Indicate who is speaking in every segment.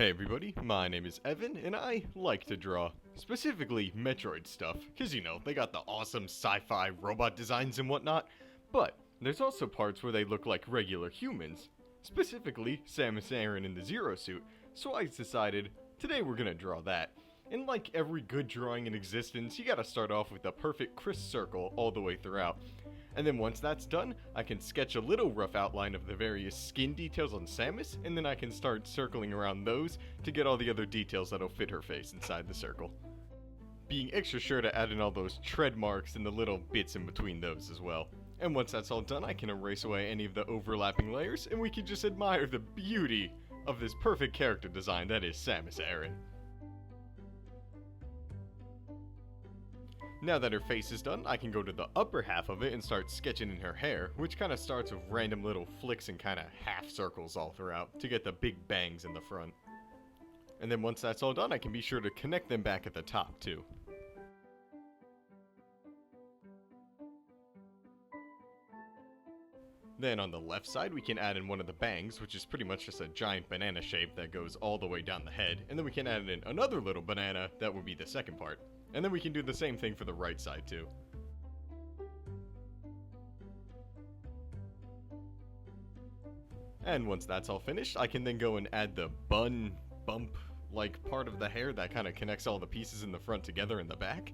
Speaker 1: Hey everybody, my name is Evan, and I like to draw. Specifically, Metroid stuff, because they got the awesome sci-fi robot designs and whatnot, but there's also parts where they look like regular humans. Specifically, Samus Aran in the Zero suit, so I decided, today we're gonna draw that. And like every good drawing in existence, you gotta start off with a perfect crisp circle all the way throughout. And then once that's done, I can sketch a little rough outline of the various skin details on Samus, and then I can start circling around those to get all the other details that'll fit her face inside the circle. Being extra sure to add in all those tread marks and the little bits in between those as well. And once that's all done, I can erase away any of the overlapping layers, and we can just admire the beauty of this perfect character design that is Samus Aran. Now that her face is done, I can go to the upper half of it and start sketching in her hair, which kind of starts with random little flicks and kind of half circles all throughout to get the big bangs in the front. And then once that's all done, I can be sure to connect them back at the top too. Then on the left side, we can add in one of the bangs, which is pretty much just a giant banana shape that goes all the way down the head, and then we can add in another little banana that would be the second part. And then we can do the same thing for the right side too. And once that's all finished, I can then go and add the bump like part of the hair that kind of connects all the pieces in the front together in the back.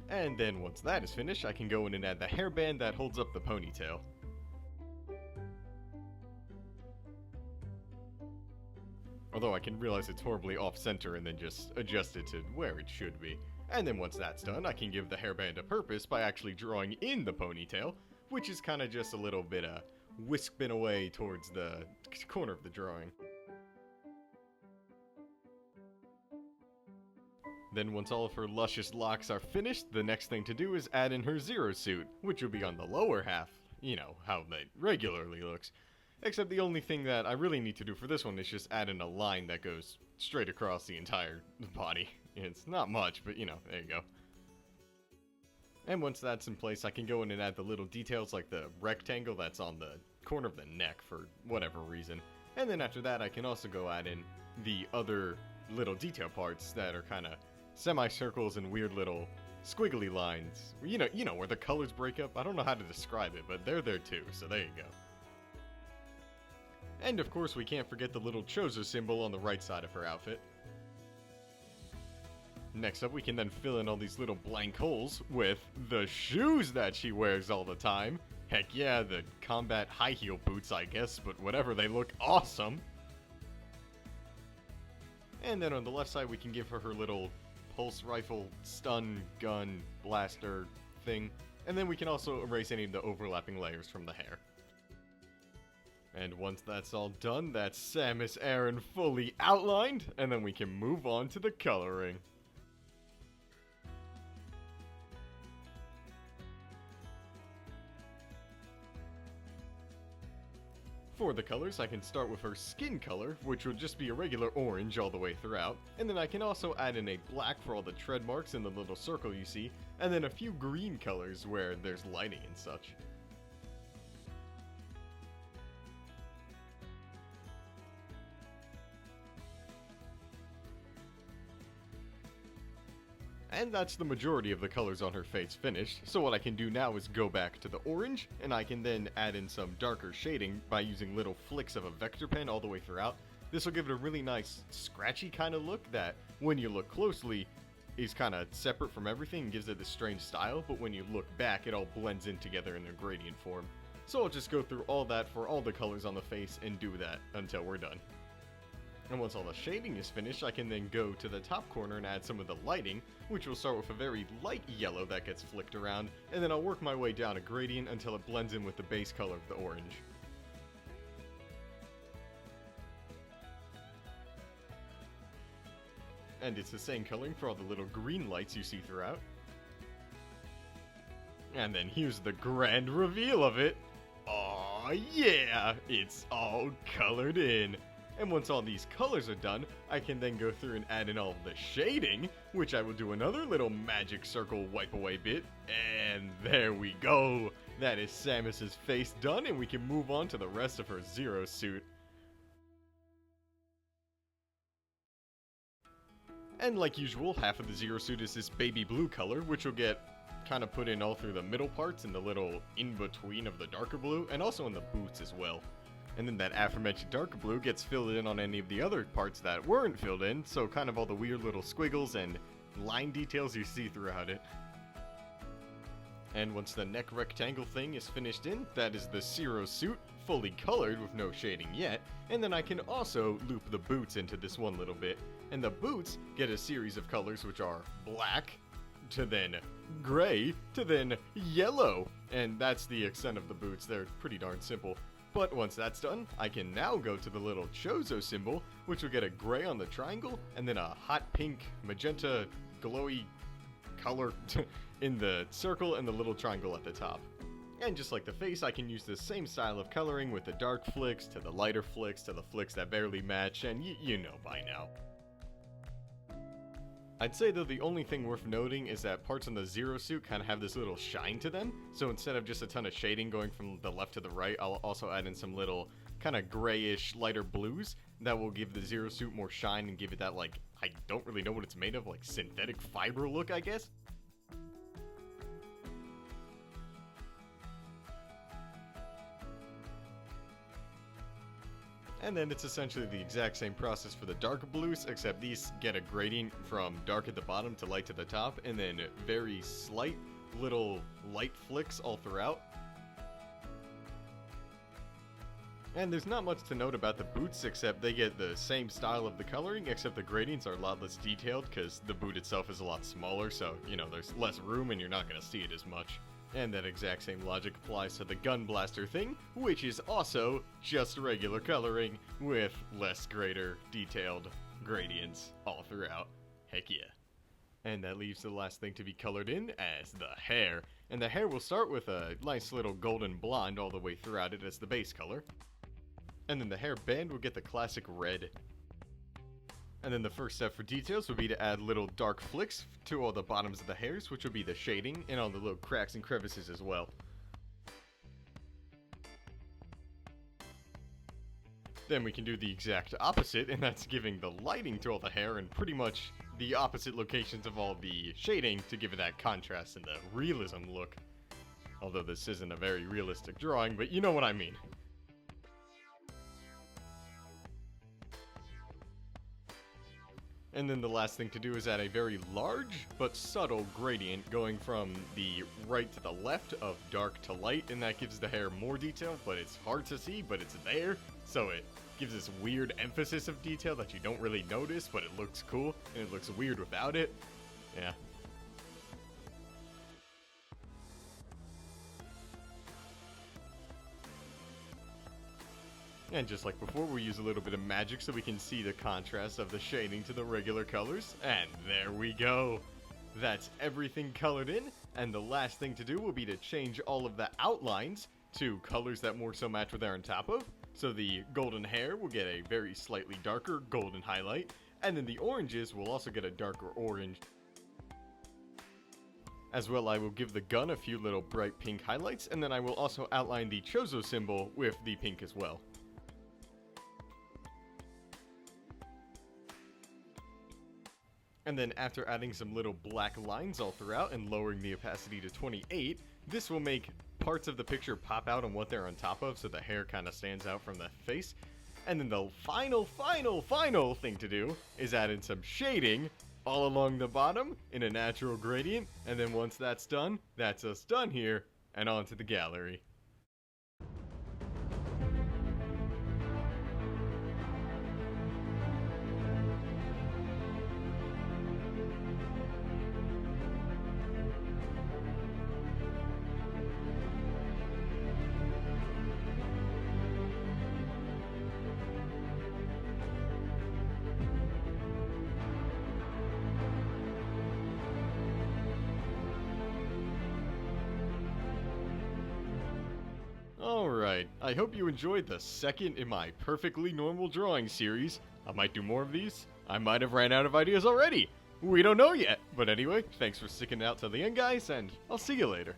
Speaker 1: And then once that is finished, I can go in and add the hairband that holds up the ponytail. Although I can realize it's horribly off-center and then just adjust it to where it should be. And then once that's done, I can give the hairband a purpose by actually drawing in the ponytail, which is kind of just a little bit wisping away towards the corner of the drawing. Then once all of her luscious locks are finished, the next thing to do is add in her Zero suit, which will be on the lower half, how it regularly looks. Except the only thing that I really need to do for this one is just add in a line that goes straight across the entire body. It's not much, but there you go. And once that's in place, I can go in and add the little details like the rectangle that's on the corner of the neck for whatever reason. And then after that, I can also go add in the other little detail parts that are kind of semicircles and weird little squiggly lines. You know where the colors break up. I don't know how to describe it, but they're there too, so there you go. And of course, we can't forget the little Chozo symbol on the right side of her outfit. Next up, we can then fill in all these little blank holes with the shoes that she wears all the time. Heck yeah, the combat high heel boots, I guess, but whatever, they look awesome. And then on the left side, we can give her her little pulse rifle, stun, gun, blaster thing. And then we can also erase any of the overlapping layers from the hair. And once that's all done, that's Samus Aran fully outlined, and then we can move on to the coloring. For the colors, I can start with her skin color, which would just be a regular orange all the way throughout, and then I can also add in a black for all the tread marks in the little circle you see, and then a few green colors where there's lighting and such. And that's the majority of the colors on her face finished, so what I can do now is go back to the orange, and I can then add in some darker shading by using little flicks of a vector pen all the way throughout. This will give it a really nice, scratchy kind of look that, when you look closely, is kind of separate from everything and gives it this strange style, but when you look back, it all blends in together in a gradient form. So I'll just go through all that for all the colors on the face and do that until we're done. And once all the shading is finished, I can then go to the top corner and add some of the lighting, which will start with a very light yellow that gets flicked around, and then I'll work my way down a gradient until it blends in with the base color of the orange. And it's the same coloring for all the little green lights you see throughout. And then here's the grand reveal of it. Aw yeah, it's all colored in. And once all these colors are done, I can then go through and add in all the shading, which I will do another little magic circle wipe away bit. And there we go! That is Samus's face done, and we can move on to the rest of her Zero suit. And like usual, half of the Zero Suit is this baby blue color, which will get kind of put in all through the middle parts and the little in-between of the darker blue, and also in the boots as well. And then that aforementioned darker blue gets filled in on any of the other parts that weren't filled in, so kind of all the weird little squiggles and line details you see throughout it. And once the neck rectangle thing is finished in, that is the Zero Suit, fully colored with no shading yet, and then I can also loop the boots into this one little bit. And the boots get a series of colors which are black, to then gray, to then yellow. And that's the extent of the boots, they're pretty darn simple. But once that's done, I can now go to the little Chozo symbol, which will get a gray on the triangle, and then a hot pink, magenta, glowy color in the circle and the little triangle at the top. And just like the face, I can use the same style of coloring with the dark flicks to the lighter flicks to the flicks that barely match, and you know by now. I'd say though the only thing worth noting is that parts on the Zero Suit kind of have this little shine to them, so instead of just a ton of shading going from the left to the right, I'll also add in some little kind of grayish lighter blues that will give the Zero Suit more shine and give it that, like, I don't really know what it's made of, like synthetic fiber look, I guess? And then it's essentially the exact same process for the darker blues, except these get a gradient from dark at the bottom to light to the top, and then very slight little light flicks all throughout. And there's not much to note about the boots, except they get the same style of the coloring, except the gradients are a lot less detailed, because the boot itself is a lot smaller, so, you know, there's less room and you're not going to see it as much. And that exact same logic applies to the gun blaster thing, which is also just regular coloring with less greater detailed gradients all throughout. Heck yeah. And that leaves the last thing to be colored in as the hair. And the hair will start with a nice little golden blonde all the way throughout it as the base color. And then the hair band will get the classic red. And then the first step for details would be to add little dark flicks to all the bottoms of the hairs, which would be the shading, and all the little cracks and crevices as well. Then we can do the exact opposite, and that's giving the lighting to all the hair and pretty much the opposite locations of all the shading to give it that contrast and the realism look. Although this isn't a very realistic drawing, but you know what I mean. And then the last thing to do is add a very large but subtle gradient going from the right to the left of dark to light, and that gives the hair more detail, but it's hard to see, but it's there, so it gives this weird emphasis of detail that you don't really notice, but it looks cool, and it looks weird without it. Yeah. And just like before, we'll use a little bit of magic so we can see the contrast of the shading to the regular colors. And there we go. That's everything colored in. And the last thing to do will be to change all of the outlines to colors that more so match what they're on top of. So the golden hair will get a very slightly darker golden highlight. And then the oranges will also get a darker orange. As well, I will give the gun a few little bright pink highlights. And then I will also outline the Chozo symbol with the pink as well. And then after adding some little black lines all throughout and lowering the opacity to 28, this will make parts of the picture pop out on what they're on top of, so the hair kind of stands out from the face. And then the final thing to do is add in some shading all along the bottom in a natural gradient. And then once that's done, that's us done here, and on to the gallery. Alright, I hope you enjoyed the second in my perfectly normal drawing series. I might do more of these. I might have ran out of ideas already. We don't know yet. But anyway, thanks for sticking out till the end, guys, and I'll see you later.